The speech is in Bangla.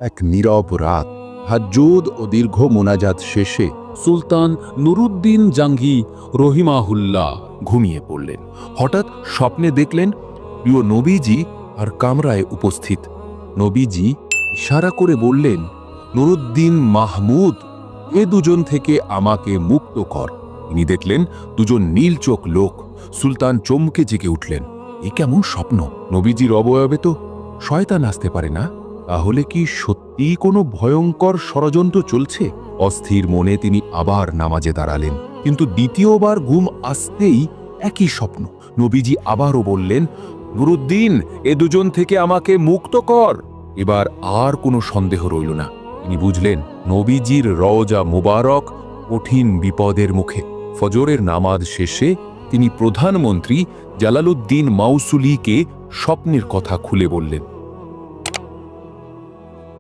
এক নীরব রাত, তাহাজ্জুদ ও দীর্ঘ মোনাজাত শেষে সুলতান নুরুদ্দিন জাঙ্গি রহিমাহুল্লাহ ঘুমিয়ে পড়লেন। হঠাৎ স্বপ্নে দেখলেন প্রিয় নবীজি আর কামরায় উপস্থিত। নবীজি ইশারা করে বললেন, নুরুদ্দিন মাহমুদ, এ দুজন থেকে আমাকে মুক্ত কর। তিনি দেখলেন দুজন নীল চোখ লোক। সুলতান চমকে জেগে উঠলেন। এ কেমন স্বপ্ন? নবীজির অবয়বে তো শয়তান আসতে পারে না। তাহলে কি সত্যিই কোনো ভয়ঙ্কর ষড়যন্ত্র চলছে? অস্থির মনে তিনি আবার নামাজে দাঁড়ালেন, কিন্তু দ্বিতীয়বার ঘুম আসতেই একই স্বপ্ন। নবীজি আবারও বললেন, নুরুদ্দিন, এ দুজন থেকে আমাকে মুক্ত কর। এবার আর কোনো সন্দেহ রইল না। তিনি বুঝলেন নবীজির রওজা মুবারক কঠিন বিপদের মুখে। ফজরের নামাজ শেষে তিনি প্রধানমন্ত্রী জালালউদ্দিন মাউসুলিকে স্বপ্নের কথা খুলে বললেন।